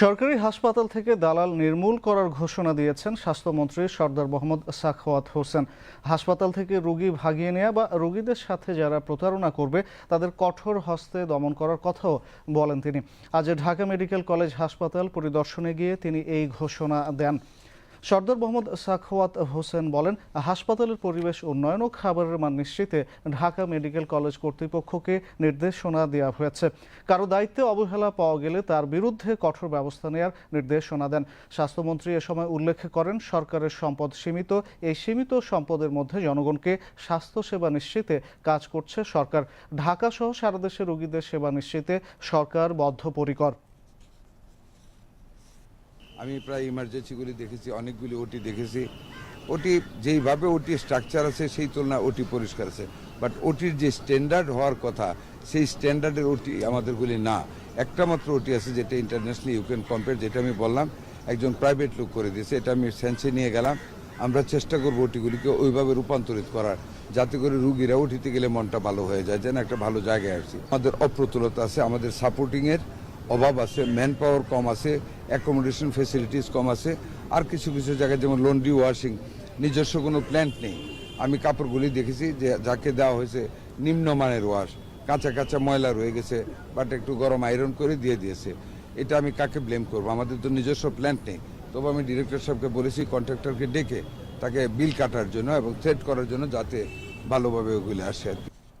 সরকারি হাসপাতাল থেকে দালাল নির্মূল করার ঘোষণা দিয়েছেন স্বাস্থ্যমন্ত্রী সরদার মোহাম্মদ সাখাওয়াত হোসেন। হাসপাতাল থেকে রোগী ভাগিয়ে নেওয়া বা রোগীদের সাথে যারা প্রতারণা করবে তাদের কঠোর হস্তে দমন করার কথাও বলেন তিনি। আজ ঢাকা মেডিকেল কলেজ হাসপাতাল পরিদর্শনে গিয়ে তিনি এই ঘোষণা দেন। সরদার মোহাম্মদ সাখাওয়াত হোসেন বলেন, হাসপাতালের পরিবেশ উন্নয়ন ও খাবারের মান নিশ্চিতে ঢাকা মেডিকেল কলেজ কর্তৃপক্ষকে নির্দেশনা দেওয়া হয়েছে। কারো দায়িত্বে অবহেলা পাওয়া গেলে তার বিরুদ্ধে কঠোর ব্যবস্থা নেওয়ার নির্দেশনা দেন। স্বাস্থ্যমন্ত্রী এ সময় উল্লেখ করেন, সরকারের সম্পদ সীমিত, এই সীমিত সম্পদের মধ্যে জনগণকে স্বাস্থ্যসেবা নিশ্চিতে কাজ করছে সরকার। ঢাকা সহ সারা দেশে রোগীদের সেবা নিশ্চিতে সরকার বদ্ধপরিকর। আমি প্রায় ইমার্জেন্সিগুলি দেখেছি, অনেকগুলি ওটি দেখেছি। ওটি যেইভাবে ওটি স্ট্রাকচার আছে সেই তুলনায় ওটি পরিষ্কার আছে, বাট ওটির যে স্ট্যান্ডার্ড হওয়ার কথা সেই স্ট্যান্ডার্ডের ওটি আমাদেরগুলি না। একটা মাত্র ওটি আছে যেটা ইন্টারন্যাশনালি ইউ ক্যান কম্পেয়ার, যেটা আমি বললাম একজন প্রাইভেট লোক করে দিয়েছে, এটা আমি সেন্সে নিয়ে গেলাম। আমরা চেষ্টা করবো ওটিগুলিকে ওইভাবে রূপান্তরিত করার, যাতে করে রুগীরা ওটিতে গেলে মনটা ভালো হয়ে যায়, যেন একটা ভালো জায়গায় আসছি। আমাদের অপ্রতুলতা আছে, আমাদের সাপোর্টিংয়ের অভাব আছে, ম্যান পাওয়ার কম আছে, অ্যাকোমোডেশন ফেসিলিটিস কম আছে, আর কিছু কিছু জায়গায় যেমন লন্ড্রি ওয়াশিং নিজস্ব কোনো প্ল্যান্ট নেই। আমি কাপড়গুলি দেখেছি যে যাকে দেওয়া হয়েছে নিম্নমানের ওয়াশ, কাঁচা কাঁচা ময়লা রয়ে গেছে, বাট একটু গরম আয়রন করে দিয়ে দিয়েছে। এটা আমি কাকে ব্লেম করবো? আমাদের তো নিজস্ব প্ল্যান্ট নেই। তবে আমি ডিরেক্টর সাহেবকে বলেছি কন্ট্রাক্টরকে ডেকে তাকে বিল কাটার জন্য এবং থ্রেট করার জন্য, যাতে ভালোভাবে ওগুলি আসে আর কি।